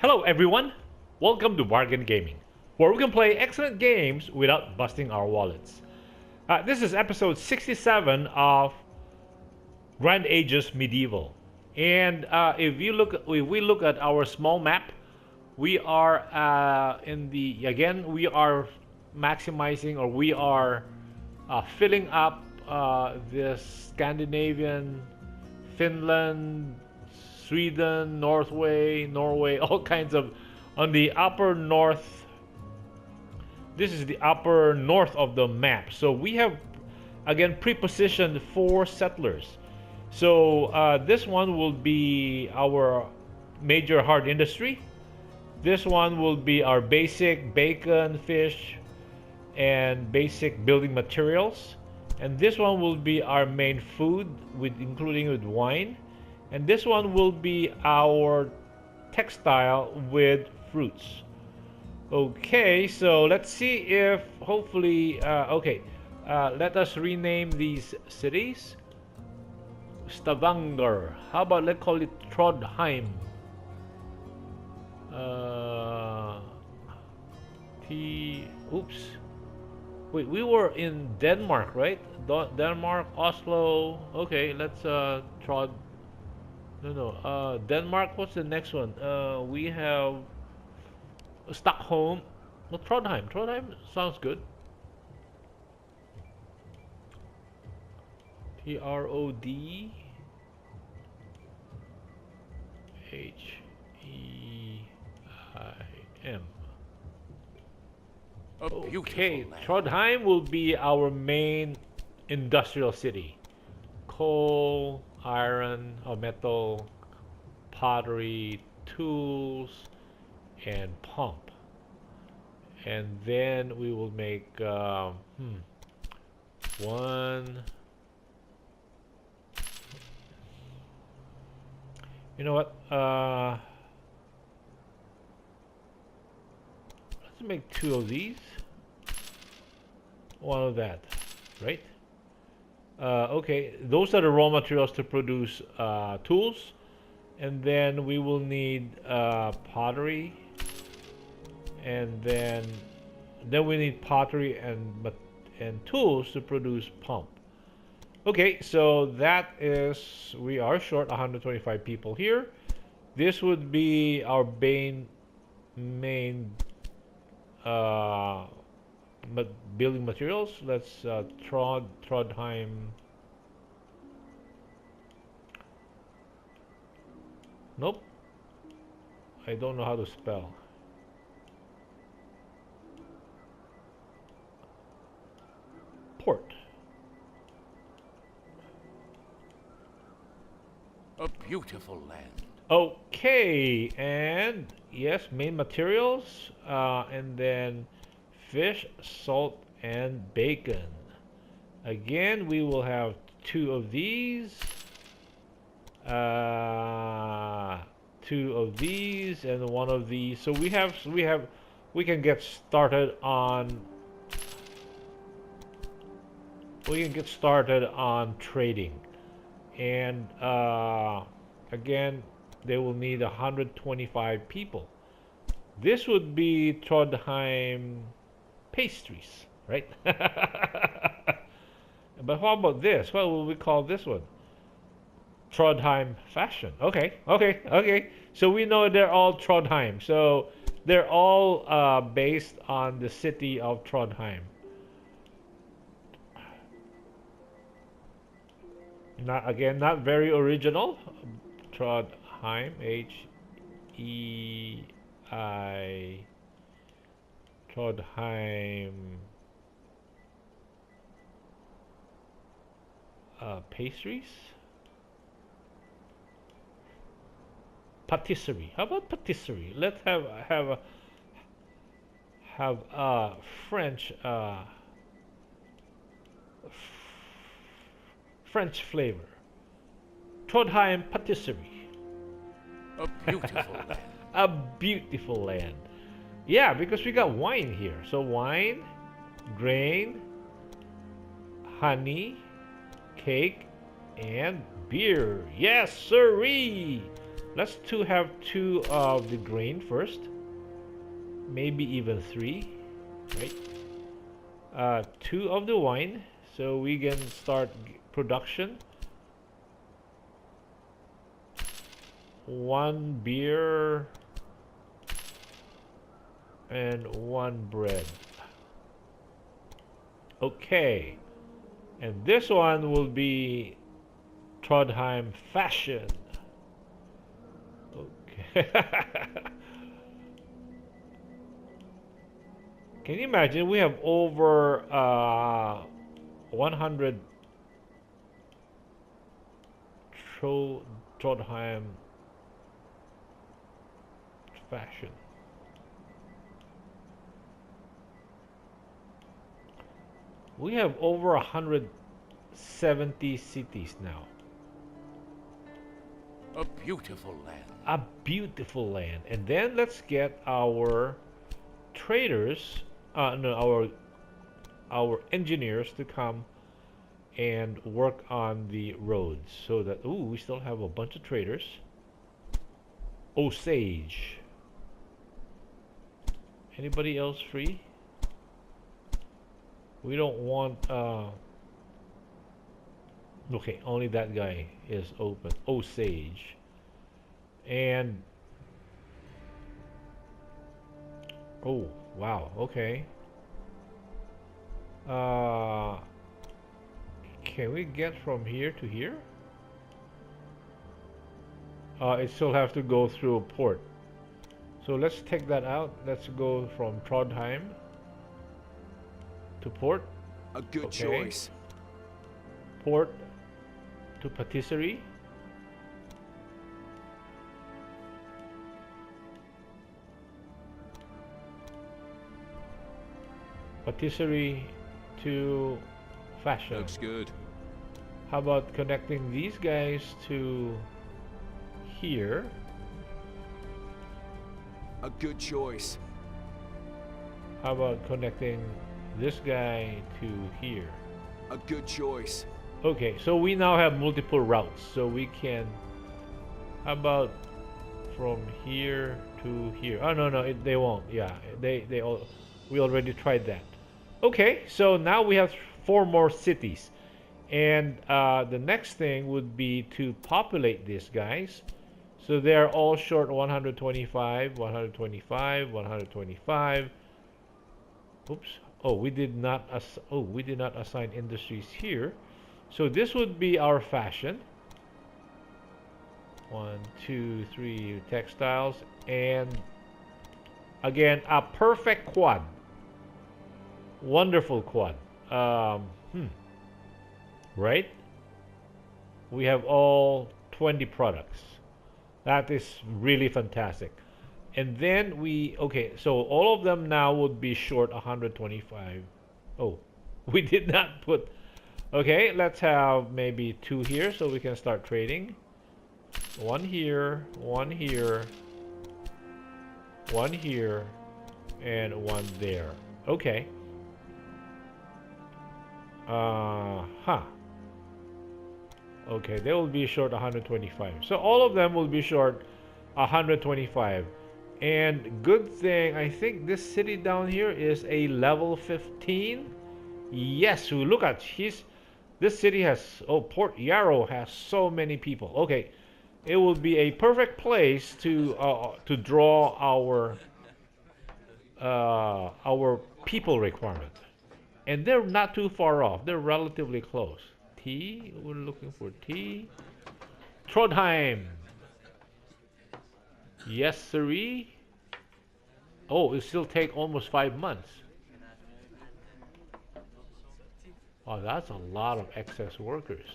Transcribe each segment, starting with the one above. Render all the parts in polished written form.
Hello everyone, welcome to Bargain Gaming, where we can play excellent games without busting our wallets. This is episode 67 of Grand Ages Medieval, and if we look at our small map, we are we are maximizing, or we are filling up this Scandinavian, Finland, Sweden, Norway, all kinds of on the upper north. This is the upper north of the map. So we have again pre-positioned 4 settlers. So this one will be our major hard industry. This one will be our basic bacon, fish, and basic building materials. And this one will be our main food, including with wine. And this one will be our textile with fruits. Okay, so let's see if hopefully, let us rename these cities. Stavanger. How about let's call it Trondheim. Oops. Wait, we were in Denmark, right? Denmark, Oslo. Okay, let's Trod. No. Denmark. What's the next one? We have Stockholm. Well, Trondheim. Trondheim sounds good. Trodheim. Okay, Trondheim will be our main industrial city. Coal, iron, or metal, pottery, tools, and pump. And then we will make one. You know what? Let's make 2 of these. 1 of that, right? Okay, those are the raw materials to produce tools, and then we will need pottery, and then we need pottery and tools to produce pump. Okay, so that is, we are short 125 people here. This would be our main building materials. Let's Trondheim. Nope. I don't know how to spell. Port. A beautiful land. Okay, and yes, main materials, and then fish, salt, and bacon. Again, we will have 2 of these, 2 of these, and 1 of these. So we can get started on. We can get started on trading, and again, they will need 125 people. This would be Trondheim pastries, right? But how about this? What will we call this one? Trondheim fashion. Okay. So we know they're all Trondheim. So they're all based on the city of Trondheim. Not very original. Trondheim, H-E-I, Trondheim pastries. Patisserie. How about patisserie? Let's have a French flavor. Trondheim patisserie. A beautiful land. A beautiful land. Yeah, because we got wine here. So wine, grain, honey, cake, and beer. Yes, sirree. Let's have two of the grain first. Maybe even three, right? Two of the wine, so we can start production. One beer and one bread. Okay, and this one will be Trondheim fashion. Okay. Can you imagine? We have over 100 Trondheim fashion. We have over 170 cities now. A beautiful land. A beautiful land. And then let's get our traders, no, our engineers to come and work on the roads, so that we still have a bunch of traders. Osage. Anybody else free? We don't want okay, only that guy is open. Osage. And oh, wow, okay. Can we get from here to here? It still have to go through a port. So let's take that out. Let's go from Trondheim to port. A good choice. Port to patisserie. Patisserie to fashion. Looks good. How about connecting these guys to here? A good choice. How about connecting this guy to here? A good choice. Okay, so we now have multiple routes, so we can. How about from here to here? Oh no, they won't. Yeah, they all. We already tried that. Okay, so now we have 4 more cities, and the next thing would be to populate these guys. So they are all short 125, 125, 125. Oops. Oh, we did not assign industries here. So this would be our fashion. 1, 2, 3 textiles, and again a perfect quad. Wonderful quad. Right? We have all 20 products. That is really fantastic. And then so all of them now would be short 125. Oh, we did not put. Okay, let's have maybe 2 here so we can start trading. 1 here, 1 here, 1 here, and 1 there. Okay. Okay, they will be short 125. So all of them will be short 125. And good thing, I think this city down here is a level 15. Yes, so look at this city has, Port Yarrow has so many people. Okay, it will be a perfect place to draw our people requirement. And they're not too far off. They're relatively close. T, we're looking for T. Trondheim. Yes, sirree. Oh, it still take almost 5 months. Wow, that's a lot of excess workers.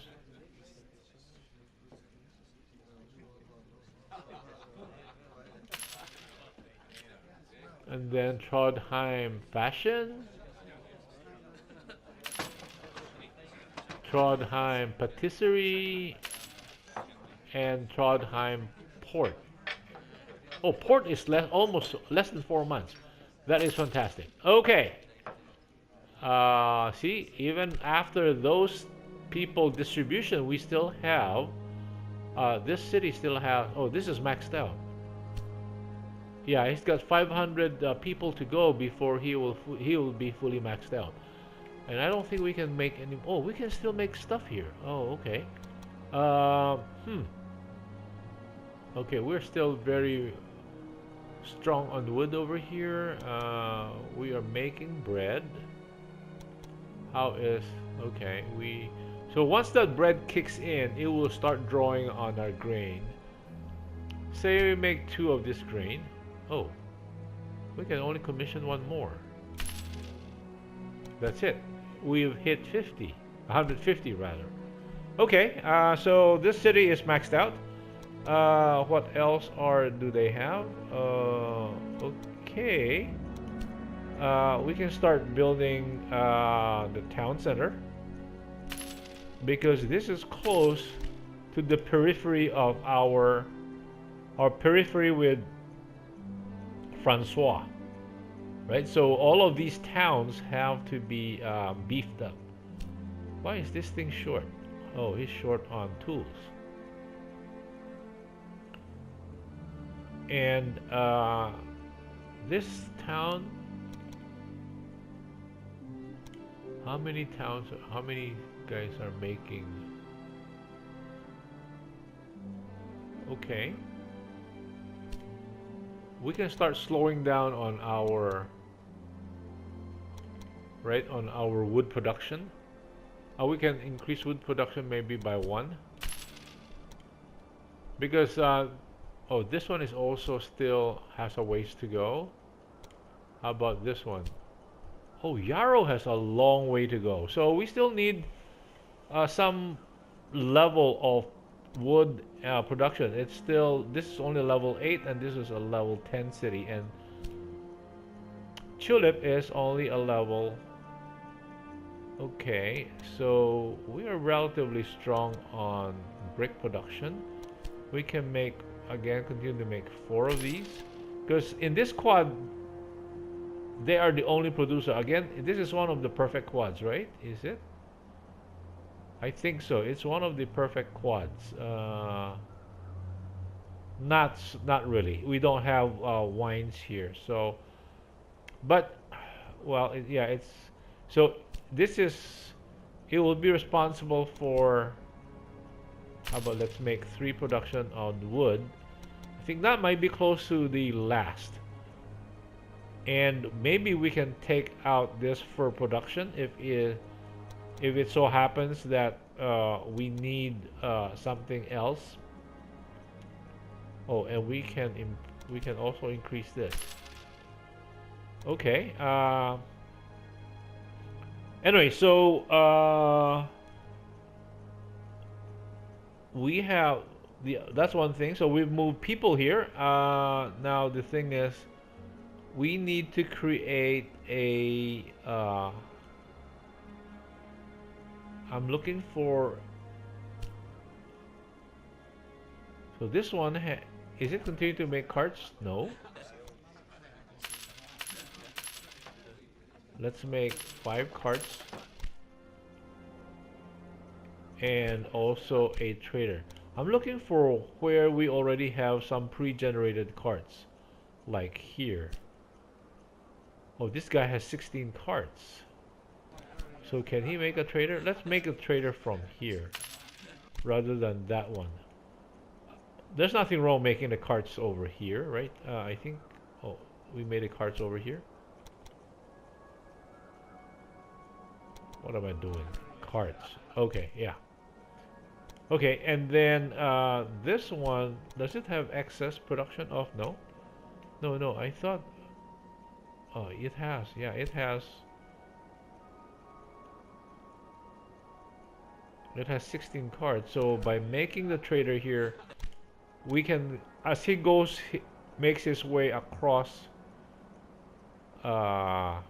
And then Trondheim fashion. Trondheim patisserie. And Trondheim port. Oh, port is almost less than 4 months. That is fantastic. Okay. See, even after those people distribution, we still have This city still has. Oh, this is maxed out. Yeah, he's got 500 people to go before he will be fully maxed out. And I don't think we can make any. Oh, we can still make stuff here. Oh, okay. Hmm. Okay, we're still very strong on wood over here. We are making bread. How is okay? So once that bread kicks in, it will start drawing on our grain. Say we make 2 of this grain. Oh, we can only commission 1 more. That's it. We've hit 50, 150 rather. Okay, so this city is maxed out. What else do they have? Okay. We can start building the town center because this is close to the periphery of our periphery with Francois, right? So all of these towns have to be beefed up. Why is this thing short? Oh, he's short on tools. And this town, how many guys are making? Okay. We can start slowing down on our wood production. We can increase wood production maybe by 1 because oh, this one is also still has a ways to go. How about this one? Oh, Yarrow has a long way to go, so we still need some level of wood production. It's still, this is only level 8 and this is a level 10 city, and Tulip is only a level. Okay, so we are relatively strong on brick production. We can make, again, continue to make 4 of these because in this quad they are the only producer. Again, this is one of the perfect quads, right? Is it? I think so. It's one of the perfect quads. Not really. We don't have wines here, so. But, well, yeah, it's so. This is. It will be responsible for. How about let's make 3 production on wood. I think that might be close to the last. And maybe we can take out this for production if it so happens that we need something else. Oh, and we can also increase this. Okay. Anyway, so we have that's one thing. So we've moved people here. Now the thing is, we need to create a. I'm looking for. So this one is it continuing to make carts? No. Let's make 5 carts and also a trader. I'm looking for where we already have some pre-generated carts, like here. Oh, this guy has 16 carts. So can he make a trader? Let's make a trader from here rather than that one. There's nothing wrong making the carts over here, right? I think. Oh, we made the carts over here. What am I doing? Carts. Okay, yeah. Okay, and then this one, does it have excess production of? No. No, I thought. Oh, it has. Yeah, it has. It has 16 cards. So by making the trader here, we can, as he goes, makes his way across to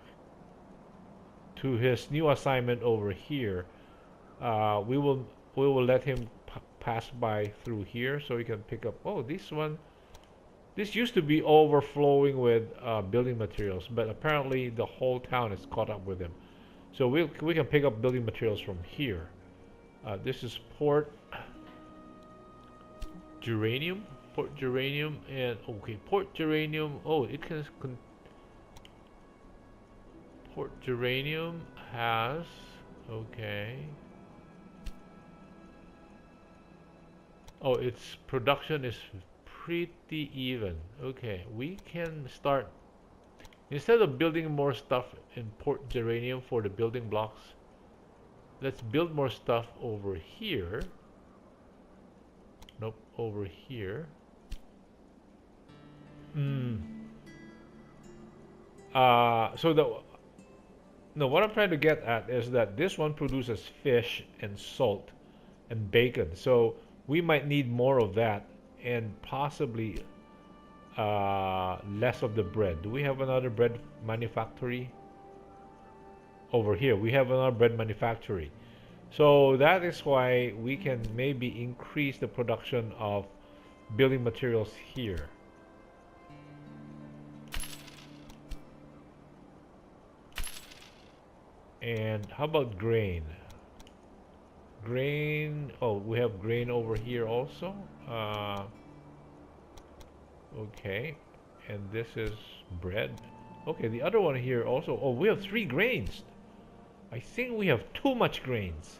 his new assignment over here. We will let him pass by through here, so he can pick up. Oh, this one. This used to be overflowing with building materials, but apparently the whole town is caught up with him. So we can pick up building materials from here. This is port. geranium, port geranium, and okay, port geranium. Oh, it can port geranium has okay. Oh, its production is pretty even. Okay, we can start instead of building more stuff in port geranium for the building blocks. Let's build more stuff over here. Nope, over here. So the no, what I'm trying to get at is that this one produces fish and salt and bacon. So we might need more of that and possibly less of the bread. Do we have another bread manufactory? Over here, we have another bread manufactory. So that is why we can maybe increase the production of building materials here. And how about grain? Grain, oh, we have grain over here also. Okay, and this is bread. Okay, the other one here also. Oh, we have 3 grains. I think we have too much grains.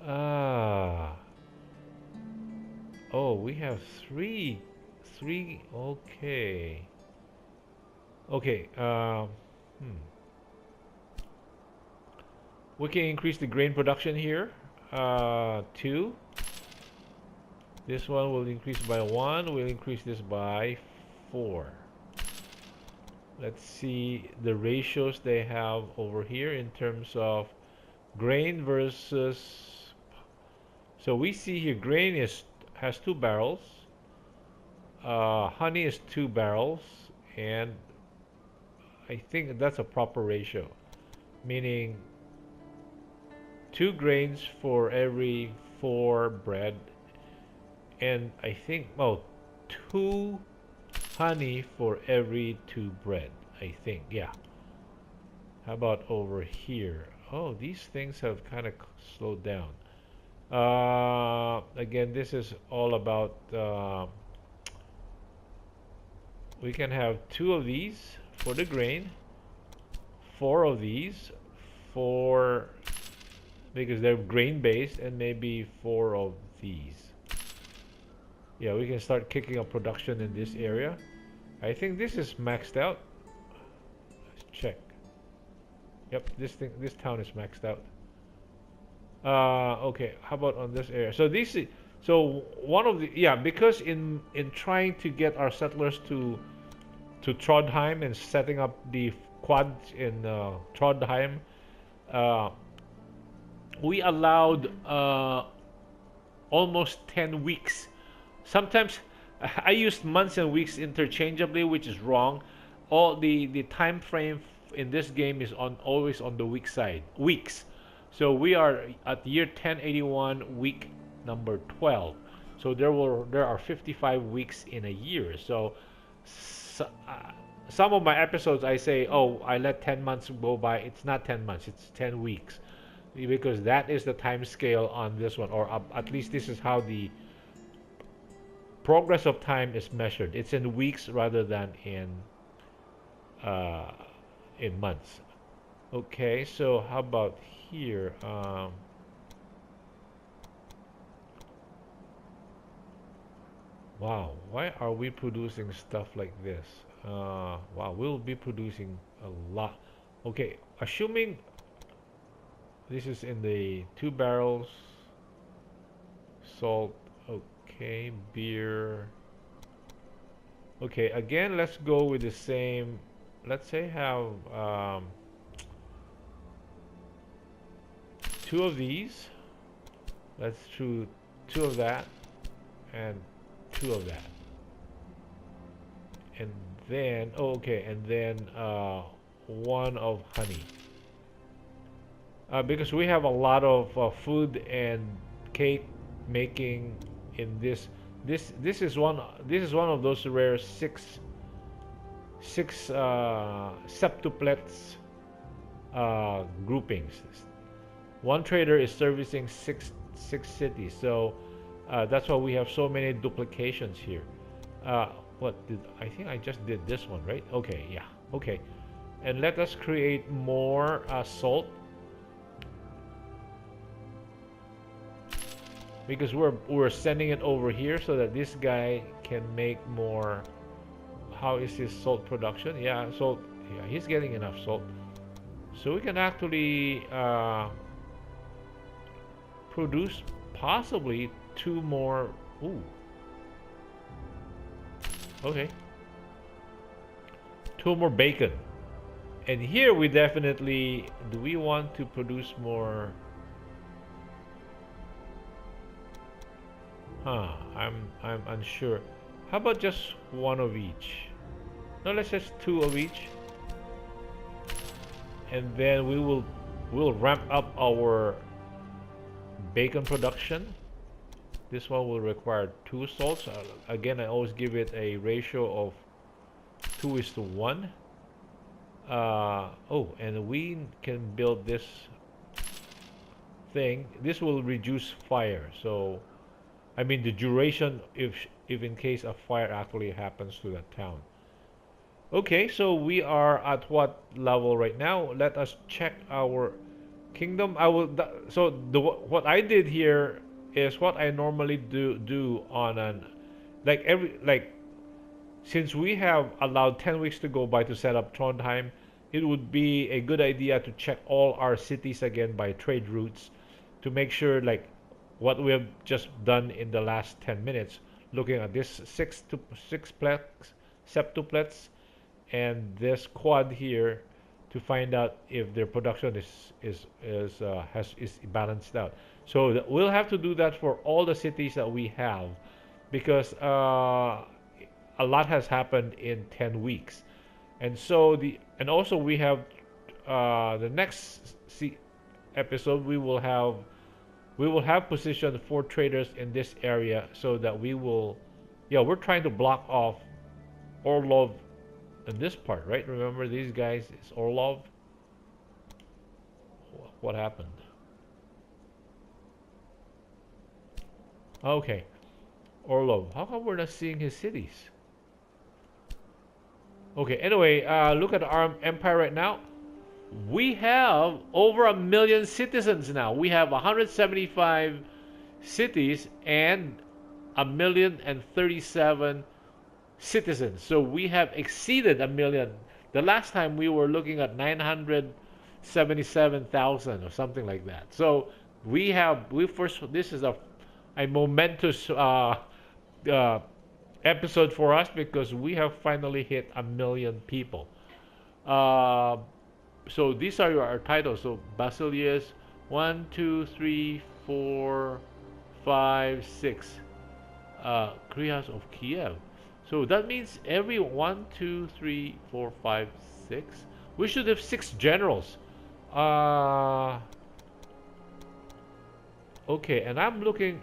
Oh, we have three. Okay. Okay. We can increase the grain production here. 2. This one will increase by 1. We'll increase this by 4. Let's see the ratios they have over here in terms of grain versus. So we see here grain has 2 barrels. Honey is 2 barrels, and I think that's a proper ratio, meaning 2 grains for every 4 bread, and I think 2 honey for every 2 bread. I think, yeah. How about over here? Oh, these things have kind of slowed down. Again, this is all about. We can have 2 of these for the grain, 4 of these for because they're grain based, and maybe 4 of these. Yeah, we can start kicking up production in this area. I think this is maxed out. Let's check. Yep, this town is maxed out. Okay, how about on this area? So one of the because in trying to get our settlers to Trondheim and setting up the quads in Trondheim, we allowed almost 10 weeks. Sometimes I used months and weeks interchangeably, which is wrong. All the time frame in this game is always on the week side. Weeks. So we are at year 1081, week number 12. So there are 55 weeks in a year. So some of my episodes I say, oh, I let 10 months go by. It's not 10 months. It's 10 weeks, because that is the time scale on this one, or at least this is how the progress of time is measured. It's in weeks rather than in months. Okay, so how about here? Wow, why are we producing stuff like this? Wow, we'll be producing a lot. Okay, assuming this is in the 2 barrels, salt, okay, beer. Okay, again, let's go with the same. Let's say have 2 of these. Let's do 2 of that and 2 of that. And then, and then 1 of honey. Because we have a lot of food and cake making in this. This is one of those rare six septuplets groupings. One trader is servicing six cities, so That's why we have so many duplications here. What did I think I just did this one, right? Okay, yeah, okay. And let us create more salt, because we're sending it over here so that this guy can make more. How is his salt production? Yeah, salt. Yeah, he's getting enough salt, so we can actually produce possibly 2 more. Ooh. Okay. 2 more bacon. And here we definitely, do we want to produce more? I'm unsure. How about just 1 of each? No, let's just 2 of each. And then we'll ramp up our bacon production. This one will require 2 salts. Again, I always give it a ratio of 2:1. Oh, and we can build this thing. This will reduce fire. So, I mean the duration if in case a fire actually happens to that town. Okay, so we are at what level right now? Let us check our kingdom. What I did here is what I normally do on an since we have allowed 10 weeks to go by to set up Trondheim, it would be a good idea to check all our cities again by trade routes to make sure like what we have just done in the last 10 minutes, looking at this sixplex, septuplex, and this quad here to find out if their production is balanced out. So we'll have to do that for all the cities that we have, because a lot has happened in 10 weeks. And so also we have the next episode we will have positioned 4 traders in this area so that we're trying to block off Orlov in this part, right? Remember these guys is Orlov. What happened? Okay, Orlov. How come we're not seeing his cities? Okay, anyway, look at our empire right now. We have over 1 million citizens now. We have 175 cities and 1,037,000 citizens. So we have exceeded 1 million. The last time we were looking at 977,000 or something like that. So this is a momentous episode for us because we have finally hit 1 million people. So these are our titles. So Basilius, 1, 2, 3, 4, 5, 6. Krias of Kiev. So that means every 1, 2, 3, 4, 5, 6. We should have 6 generals. Okay, and I'm looking.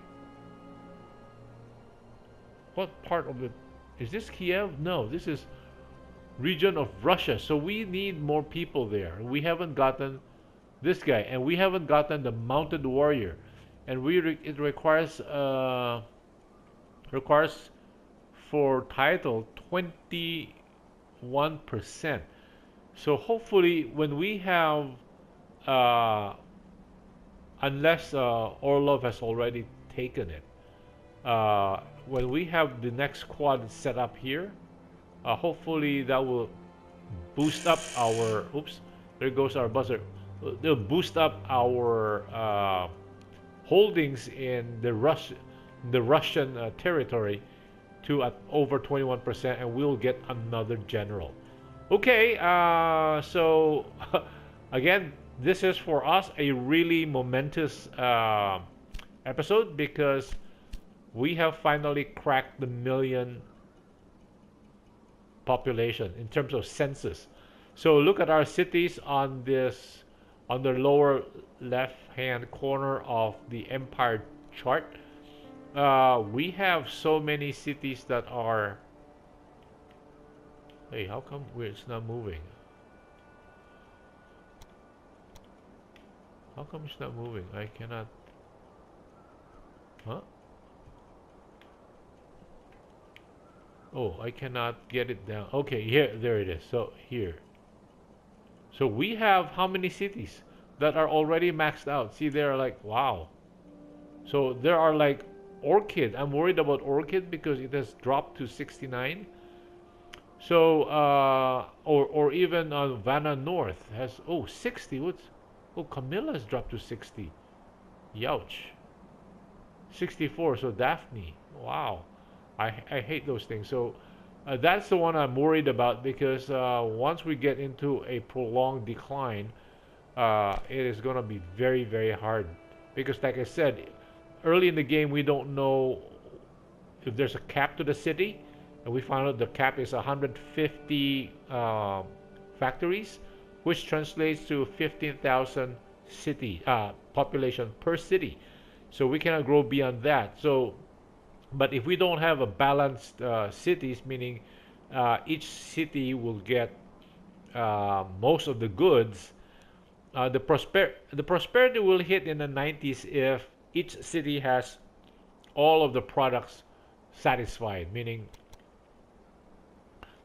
What part of it is this? Kiev? No, this is region of Russia. So we need more people there. We haven't gotten this guy, and we haven't gotten the mounted warrior, and it requires for title 21%. So hopefully when we have unless Orlov has already taken it, when we have the next quad set up here, hopefully that will boost up our there goes our buzzer. They'll boost up our holdings in the Russian territory to at over 21%, and we'll get another general. Okay, so again, this is for us a really momentous episode because we have finally cracked the 1 million population in terms of census. So look at our cities on the lower left hand corner of the empire chart. We have so many cities that are. Hey, how come it's not moving? How come it's not moving? I cannot. Huh? Oh, I cannot get it down. Okay, here, there it is. So here. So we have how many cities that are already maxed out? See, they're like, wow. So there are like Orchid. I'm worried about Orchid because it has dropped to 69. So, or even Vanna North has, oh, 60. What's, oh, Camilla's dropped to 60. Youch. 64. So Daphne. Wow. I hate those things. So that's the one I'm worried about because once we get into a prolonged decline, it is going to be very, very hard. Because, like I said, early in the game, we don't know if there's a cap to the city. And we found out the cap is 150 factories, which translates to 15,000 city population per city. So we cannot grow beyond that. So, but if we don't have a balanced cities, meaning each city will get most of the goods, the prosperity will hit in the 90s if each city has all of the products satisfied, meaning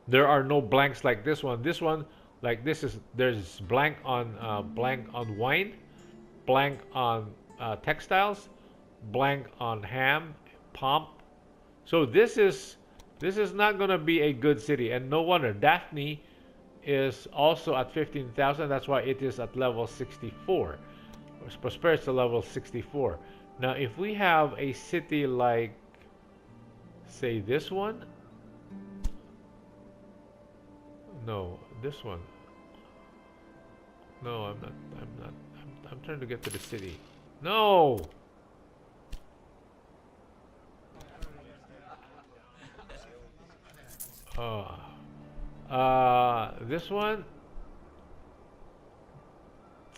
there are no blanks like this one. This one, like this is, there's blank on wine, blank on textiles, blank on ham, pomp. So this is not going to be a good city, and no wonder. Daphne is also at 15,000. That's why it is at level 64. Prosperity is at level 64. Now, if we have a city like, say, this one. No, this one. No, I'm not. I'm trying to get to the city. No. This one.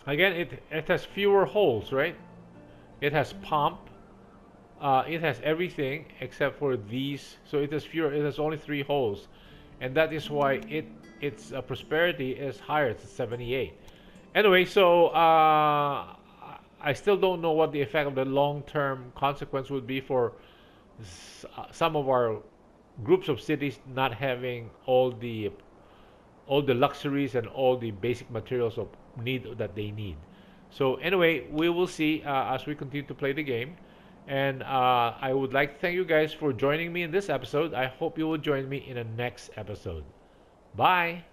Again, it has fewer holes, right? It has pomp. It has everything except for these. So it has fewer. It has only 3 holes, and that is why its prosperity is higher. It's 78. Anyway, so I still don't know what the effect of the long-term consequence would be for some of our groups of cities not having all the luxuries and all the basic materials of need that they need. So anyway, we will see as we continue to play the game. And I would like to thank you guys for joining me in this episode. I hope you will join me in the next episode. Bye.